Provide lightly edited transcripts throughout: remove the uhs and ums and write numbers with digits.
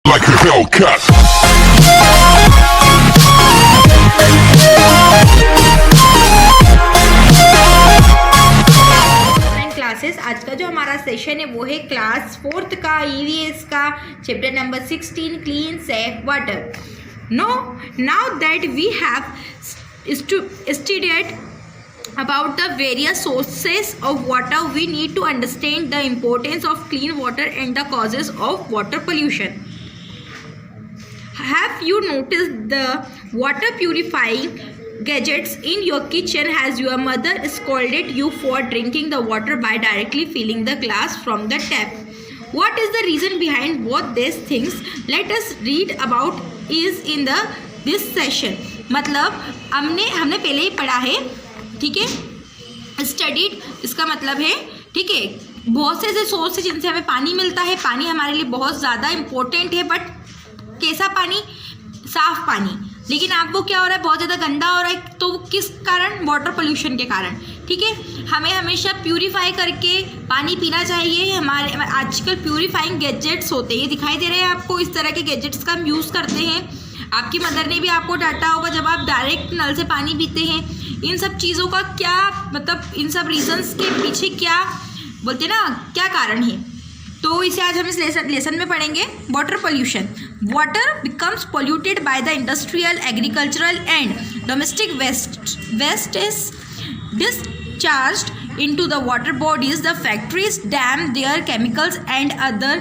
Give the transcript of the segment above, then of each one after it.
like a Hellcat. Classes आज का जो हमारा सेशन है वो है क्लास 4th का EVS का chapter number 16 clean safe water. Now that we have studied about the various sources of water, we need to understand the importance of clean water and the causes of water pollution. Have you noticed the water purifying gadgets in your kitchen? Has your mother scolded you for drinking the water by directly filling the glass from the tap? What is the reason behind both these things? Let us read about is in this session. मतलब हमने पहले ही पढ़ा है, ठीक है. Studied इसका मतलब है, ठीक है, बहुत से ऐसे सोर्स है जिनसे हमें पानी मिलता है. पानी हमारे लिए बहुत ज़्यादा इम्पोर्टेंट है, बट कैसा पानी? साफ पानी. लेकिन अब वो क्या हो रहा है, बहुत ज़्यादा गंदा हो रहा है. तो किस कारण? वाटर पोल्यूशन के कारण. ठीक है, हमें हमेशा प्यूरीफाई करके पानी पीना चाहिए. हमारे आजकल प्यूरीफाइंग गैजेट्स होते हैं, ये दिखाई दे रहे हैं आपको. इस तरह के गैजेट्स का हम यूज़ करते हैं. आपकी मदर ने भी आपको डांटा होगा जब आप डायरेक्ट नल से पानी पीते हैं. इन सब चीज़ों का क्या मतलब, इन सब रीजंस के पीछे क्या बोलते हैं ना, क्या कारण है, तो इसे आज हम इस लेसन में पढ़ेंगे. Water pollution. Water becomes polluted by the industrial, agricultural and domestic waste is discharged into the water bodies. The factories dam their chemicals and other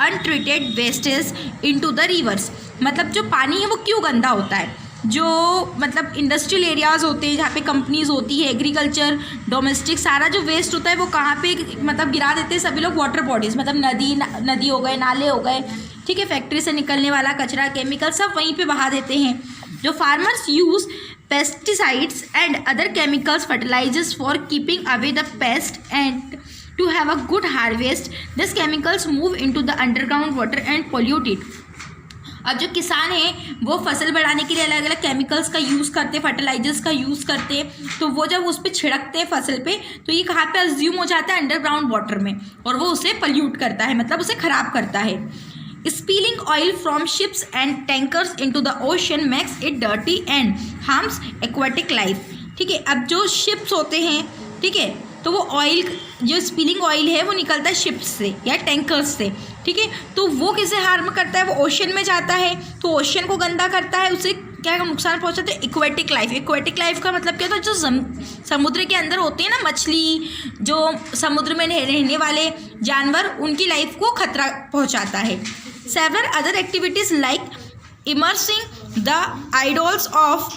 untreated wastes into the rivers. मतलब जो पानी है वो क्यों गंदा होता है? जो मतलब इंडस्ट्रियल एरियाज़ होते हैं जहाँ पे कंपनीज होती है, एग्रीकल्चर, डोमेस्टिक, सारा जो वेस्ट होता है वो कहाँ पे मतलब गिरा देते हैं सभी लोग? वाटर बॉडीज़, मतलब नदी हो गए, नाले हो गए, ठीक है, फैक्ट्री से निकलने वाला कचरा, केमिकल सब वहीं पे बहा देते हैं. जो farmers use pesticides and other chemicals, fertilizers for keeping away the pest and to have a good harvest. These chemicals move into the underground water and pollute it. अब जो किसान हैं वो फसल बढ़ाने के लिए अलग अलग केमिकल्स का यूज़ करते हैं, फर्टिलाइजर्स का यूज़ करते हैं. तो वो जब उस पर छिड़कते हैं फसल पे, तो ये कहाँ पे अज्यूम हो जाता है? अंडरग्राउंड वाटर में, और वो उसे पल्यूट करता है, मतलब उसे ख़राब करता है. Spilling oil from ships and tankers into the ocean makes it dirty and harms aquatic life. ठीक है, अब जो शिप्स होते हैं, ठीक है, तो वो ऑयल, जो स्पिलिंग ऑयल है वो निकलता है शिप्स से या टैंकर्स से, ठीक है. तो वो किसे हार्म करता है? वो ओशन में जाता है, तो ओशन को गंदा करता है, उसे क्या नुकसान पहुंचाता है? Aquatic life. एक्वेटिक लाइफ का मतलब क्या होता है? जो समुद्र के अंदर होते हैं ना, मछली, जो समुद्र में रहने वाले जानवर, उनकी लाइफ को खतरा पहुंचाता है. Several other activities like immersing the idols of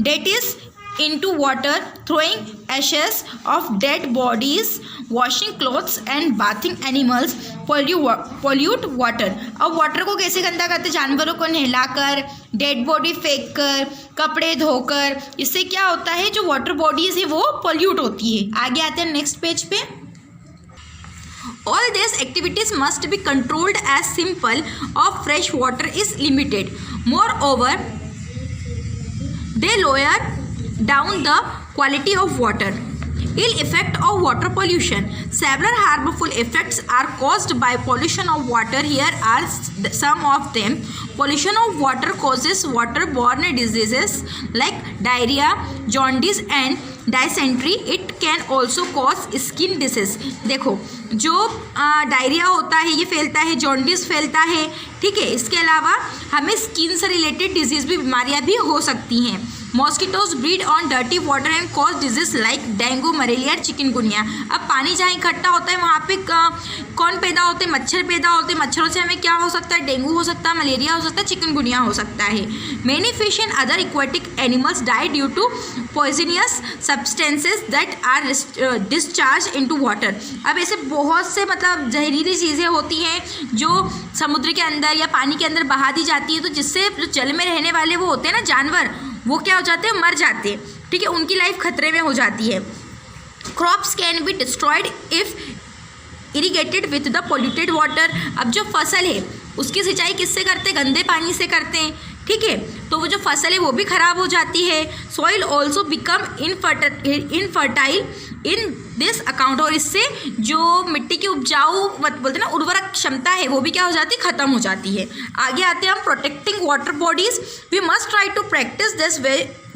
deities into water, throwing ashes of dead bodies, washing clothes and bathing animals pollute water. अब वाटर को कैसे गंदा करते? जानवरों को नहलाकर, डेड बॉडी फेंक कर, कपड़े धोकर. इससे क्या होता है? जो वाटर बॉडीज़ है वो पोल्यूट होती है. आगे आते हैं नेक्स्ट पेज पे. All these activities must be controlled as simple of fresh water is limited. Moreover, they lower down the quality of water. Ill effect of water pollution. Several harmful effects are caused by pollution of water. Here are some of them. Pollution of water causes waterborne diseases like diarrhea, jaundice and dysentery. It can also cause skin disease. देखो, जो diarrhoea होता है ये फैलता है, jaundice फैलता है, ठीक है. इसके अलावा हमें स्किन से रिलेटेड डिजीज़ भी, बीमारियां भी हो सकती हैं. Mosquitoes breed on dirty water and cause disease like dengue, malaria, chikungunya. अब पानी जहाँ इकट्ठा होता है वहाँ पे कौन पैदा होते हैं? मच्छर पैदा होते हैं. मच्छरों से हमें क्या हो सकता है? डेंगू हो सकता है, मलेरिया हो सकता है, चिकनगुनिया हो सकता है. Many fish and other aquatic animals die due to poisonous substances that are discharge into water. अब ऐसे बहुत से मतलब जहरीली चीज़ें होती हैं जो समुद्र के अंदर या पानी के अंदर बहा दी जाती है, तो जिससे जो जल में रहने वाले वो होते हैं ना जानवर, वो क्या हो जाते हैं? मर जाते हैं, ठीक है, उनकी लाइफ खतरे में हो जाती है. Crops can be destroyed if irrigated with the polluted water. अब जो फसल है उसकी सिंचाई किससे करते हैं? गंदे पानी से करते हैं, ठीक है, तो वो जो फसल है वो भी ख़राब हो जाती है। Soil also become infertile in this account, और इससे जो मिट्टी की उपजाऊ बोलते हैं ना उर्वरक क्षमता है वो भी क्या हो जाती है, ख़त्म हो जाती है। आगे आते हैं हम protecting water bodies. We must try to practise this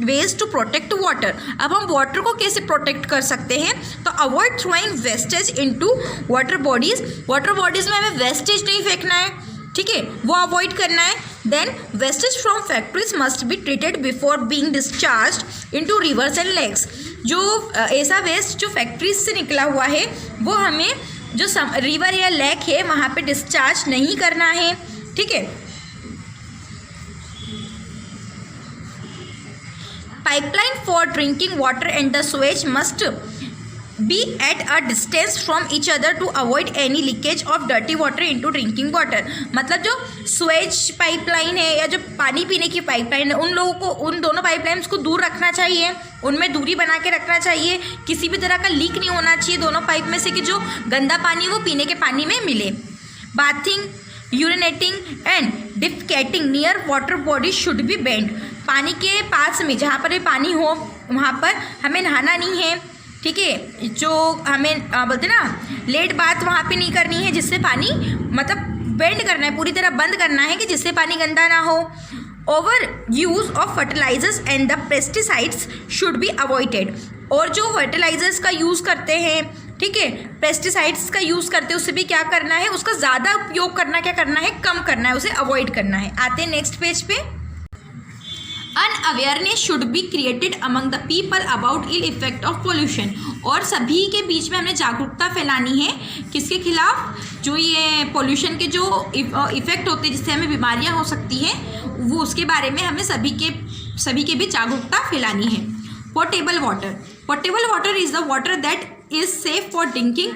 ways to protect water. अब हम वाटर को कैसे प्रोटेक्ट कर सकते हैं, तो avoid throwing wastage into water bodies. Water bodies में हमें वेस्टेज नहीं फेंकना है, ठीक है, वो अवॉइड करना है। Then wastage from factories must be treated before being discharged into rivers and lakes. जो ऐसा वेस्ट जो फैक्ट्रीज से निकला हुआ है वो हमें जो रिवर या लेक है वहाँ पे डिस्चार्ज नहीं करना है, ठीक है। Pipeline for drinking water and the Suez must be at a distance from each other to avoid any leakage of dirty water into drinking water। मतलब जो स्वेज पाइपलाइन है या जो पानी पीने की पाइपलाइन है उन लोगों को, उन दोनों पाइपलाइंस को दूर रखना चाहिए, उनमें दूरी बना के रखना चाहिए। किसी भी तरह का लीक नहीं होना चाहिए दोनों पाइप में से कि जो गंदा पानी वो पीने के पानी में मिले। Bathing, urinating and defecating near water body should be banned. पानी के पास में जहाँ पर पानी हो वहाँ पर हमें नहाना नहीं है, ठीक है। जो हमें बोलते ना लेट बात वहाँ पे नहीं करनी है जिससे पानी मतलब बेंड करना है, पूरी तरह बंद करना है कि जिससे पानी गंदा ना हो। Over use of fertilizers and the pesticides should be avoided. और जो फर्टिलाइजर्स का यूज़ करते हैं, ठीक है, पेस्टिसाइड्स का यूज़ करते हैं, उससे भी क्या करना है, उसका ज़्यादा उपयोग करना क्या करना है, कम करना है, उसे अवॉइड करना है। आते हैं नेक्स्ट पेज पे। Unawareness should be created among the people about ill effect of pollution. और सभी के बीच में हमें जागरूकता फैलानी है किसके खिलाफ, जो ये पोल्यूशन के जो इफ़ेक्ट होते हैं जिससे हमें बीमारियां हो सकती हैं वो उसके बारे में हमें सभी के बीच जागरूकता फैलानी है। Portable water. Portable water is the water that is safe for drinking.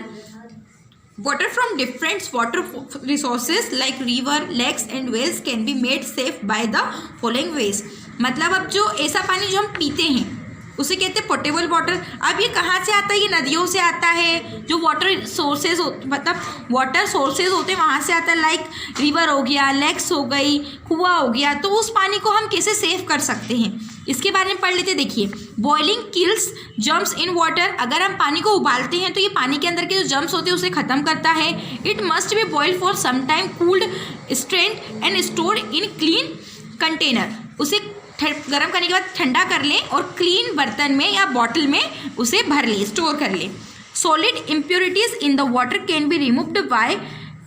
Water from different water resources like river, lakes and wells can be made safe by the following ways। मतलब अब जो ऐसा पानी जो हम पीते हैं उसे कहते हैं पोर्टेबल वाटर। अब ये कहाँ से आता है, ये नदियों से आता है। जो वाटर सोर्सेज मतलब वाटर सोर्सेज होते हैं वहाँ से आता है, लाइक रिवर हो गया, लेक्स हो गई, कुआं हो गया। तो उस पानी को हम कैसे सेव कर सकते हैं इसके बारे में पढ़ लेते। देखिए, boiling kills germs in water. अगर हम पानी को उबालते हैं तो ये पानी के अंदर के जो जर्म्स होते हैं उसे ख़त्म करता है। It must be boiled for some time, cooled, strained and store in clean container. उसे गर्म करने के बाद ठंडा कर लें और क्लीन बर्तन में या बॉटल में उसे भर लें, स्टोर कर लें। Solid impurities in the water can be removed by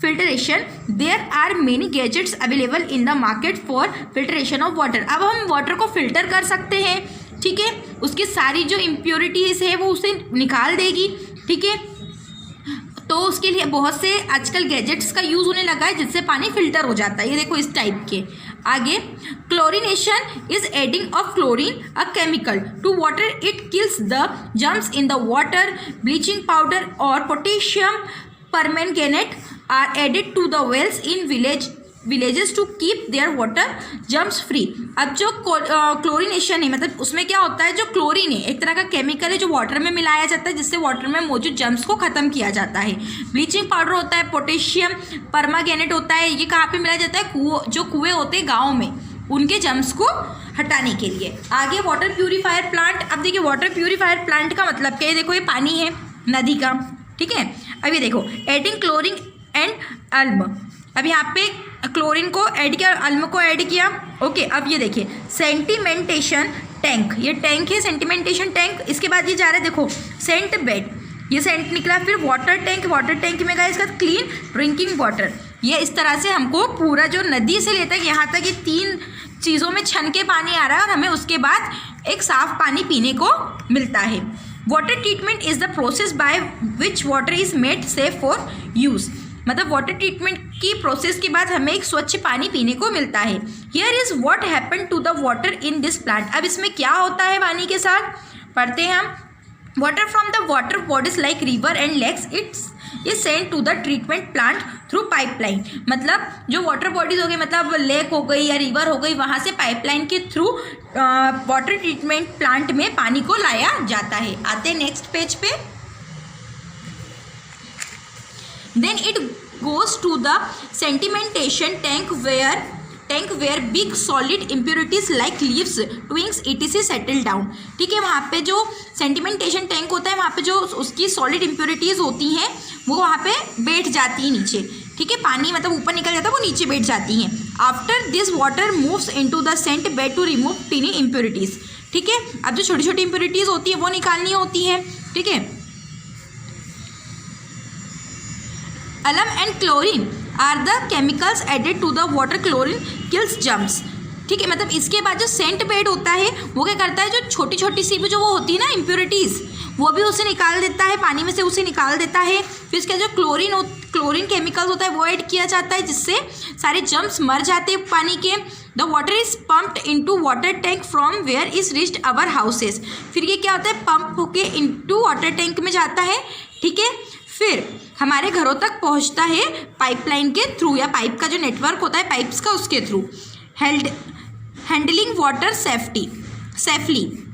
filtration. There are many gadgets available in the market for filtration of water. अब हम वाटर को फिल्टर कर सकते हैं, ठीक है, उसकी सारी जो इम्प्योरिटीज़ है वो उसे निकाल देगी, ठीक है। तो उसके लिए बहुत से आजकल गैजेट्स का यूज़ होने लगा है जिससे पानी फिल्टर हो जाता है। ये देखो इस टाइप के। आगे, chlorination is adding of chlorine a chemical to water. It kills the germs in the water. Bleaching powder और potassium permanganate are added to the wells in villages to keep their water germs free. अब जो chlorination है मतलब उसमें क्या होता है, जो क्लोरीन है एक तरह का केमिकल है जो वाटर में मिलाया जाता है जिससे वाटर में मौजूद जर्म्स को ख़त्म किया जाता है। ब्लीचिंग पाउडर होता है, पोटेशियम परमैंगनेट होता है, ये कहाँ पे मिलाया जाता है, जो कुएँ होते हैं गाँव में उनके जर्म्स को हटाने के लिए। आगे, वाटर प्यूरीफायर प्लांट। अब देखिए वाटर प्यूरीफायर प्लांट का मतलब क्या है, देखो ये पानी है नदी का, ठीक है। अब ये देखो, एडिंग क्लोरीन एंड अल्म। अब यहाँ पे क्लोरीन को ऐड किया, अल्म को ऐड किया, ओके। अब ये देखिए सेंटिमेंटेशन टैंक, ये टैंक है सेंटिमेंटेशन टैंक। इसके बाद ये जा रहा है देखो सेंट बेड, ये सेंट निकला। फिर वाटर टैंक, वाटर टैंक में गाइस इसका क्लीन ड्रिंकिंग वाटर। ये इस तरह से हमको पूरा जो नदी से लेता है यहाँ तक ये 3 चीज़ों में छन के पानी आ रहा है और हमें उसके बाद एक साफ पानी पीने को मिलता है। Water treatment is the process by which water is made safe for use. मतलब वाटर ट्रीटमेंट की प्रोसेस के बाद हमें एक स्वच्छ पानी पीने को मिलता है। Here is what happen to the water in this plant. अब इसमें क्या होता है पानी के साथ, पढ़ते हैं हम। Water from the water bodies like river and lakes its is sent to the treatment plant through pipeline. मतलब जो वाटर बॉडीज हो गई, मतलब लेक हो गई या रिवर हो गई, वहाँ से पाइपलाइन के थ्रू वाटर ट्रीटमेंट प्लांट में पानी को लाया जाता है। आते हैं नेक्स्ट पेज पे। Then it goes to the sedimentation tank where tank where big solid impurities like leaves twigs etc settle down. ठीक है, वहाँ पे जो सेंटिमेंटेशन टैंक होता है वहाँ पे जो उसकी सॉलिड इम्प्योरिटीज़ होती हैं वो वहाँ पे बैठ जाती है नीचे। ठीक है, पानी मतलब ऊपर निकल जाता है, वो नीचे बैठ जाती हैं। After this water moves into the sand bed to remove tiny impurities. ठीक है, अब जो छोटी छोटी इम्प्योरिटीज़ होती है वो निकालनी होती है। ठीक है, alum and chlorine are the chemicals added to the water. Chlorine kills germs. ठीक है, मतलब इसके बाद जो सेंट बेड होता है वो क्या करता है, जो छोटी छोटी सी भी जो वो होती है ना इम्प्योरिटीज़, वो भी उसे निकाल देता है, पानी में से उसे निकाल देता है। फिर इसका जो क्लोरीन केमिकल्स होता है वो ऐड किया जाता है, जिससे सारे जर्म्स मर जाते हैं पानी के। The water is pumped into water tank from where is reached our houses. फिर ये क्या होता है, पंप होके इनटू वाटर टैंक में जाता है। ठीक है, फिर हमारे घरों तक पहुंचता है पाइपलाइन के थ्रू, या पाइप का जो नेटवर्क होता है पाइप्स का, उसके through. Handling water safely.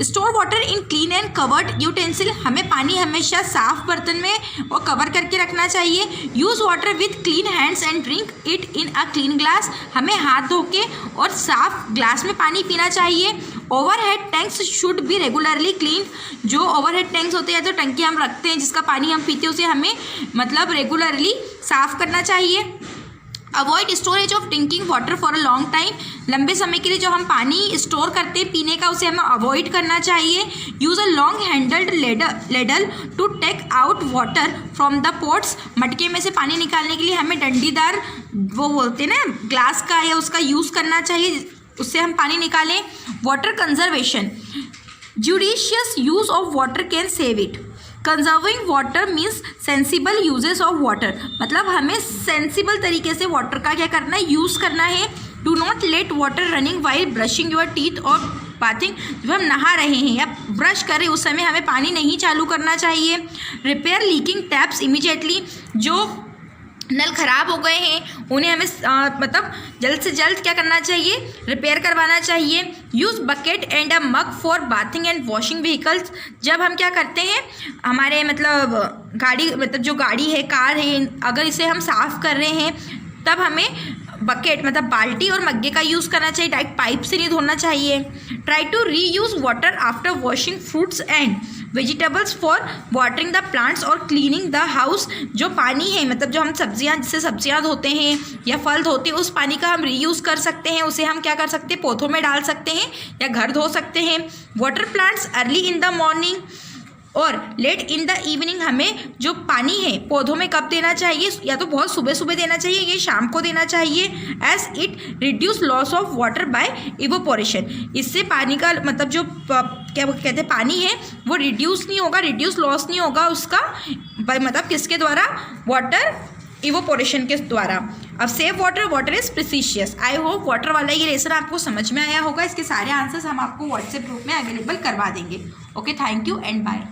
Store water in clean and covered utensil. हमें पानी हमेशा साफ बर्तन में और कवर करके रखना चाहिए। Use water with clean hands and drink it in a clean glass. हमें हाथ धो के और साफ ग्लास में पानी पीना चाहिए। Overhead tanks should be regularly clean. जो ओवरहेड टैंक्स होते हैं, तो टंकी हम रखते हैं जिसका पानी हम पीते हैं, उसे हमें मतलब रेगुलरली साफ करना चाहिए। Avoid storage of drinking water for a long time. लंबे समय के लिए जो हम पानी स्टोर करते हैं पीने का, उसे हमें अवॉइड करना चाहिए। Use a long handled ladle to take out water from the pots. मटके में से पानी निकालने के लिए हमें डंडीदार वो बोलते हैं ना ग्लास का, या उसका यूज़ करना चाहिए, उससे हम पानी निकालें। Water conservation. Judicious use of water can save it. Conserving water means sensible uses of water. मतलब हमें सेंसिबल तरीके से वाटर का क्या करना है, यूज़ करना है। Do not let water running while brushing your teeth और बाथिंग। जब हम नहा रहे हैं या ब्रश कर रहे हैं उस समय हमें पानी नहीं चालू करना चाहिए। Repair leaking taps immediately. जो नल ख़राब हो गए हैं उन्हें हमें मतलब जल्द से जल्द क्या करना चाहिए, रिपेयर करवाना चाहिए। Use bucket and a mug for bathing and washing vehicles. जब हम क्या करते हैं, हमारे मतलब गाड़ी, मतलब जो गाड़ी है, कार है, अगर इसे हम साफ़ कर रहे हैं तब हमें बकेट मतलब बाल्टी और मग्गे का यूज़ करना चाहिए, डायरेक्ट पाइप से नहीं धोना चाहिए। Try to reuse water after washing fruits and vegetables for watering the plants और क्लीनिंग द हाउस। जो पानी है, मतलब जो हम सब्जियां, जिससे सब्जियां धोते हैं या फल धोते हैं, उस पानी का हम रीयूज़ कर सकते हैं। उसे हम क्या कर सकते हैं, पौधों में डाल सकते हैं या घर धो सकते हैं। Water plants early in the morning और लेट इन द इवनिंग। हमें जो पानी है पौधों में कब देना चाहिए, या तो बहुत सुबह सुबह देना चाहिए, ये शाम को देना चाहिए। As it reduce loss of water by evaporation. इससे पानी का मतलब जो क्या कहते हैं पानी है वो रिड्यूस नहीं होगा, रिड्यूस लॉस नहीं होगा उसका, मतलब किसके द्वारा, वाटर इवोपोरेशन के द्वारा। अब save water, water is precious. I hope water वाला ये लेसन आपको समझ में आया होगा। इसके सारे आंसर्स हम आपको व्हाट्सएप ग्रुप में अवेलेबल करवा देंगे। Okay, thank you and bye.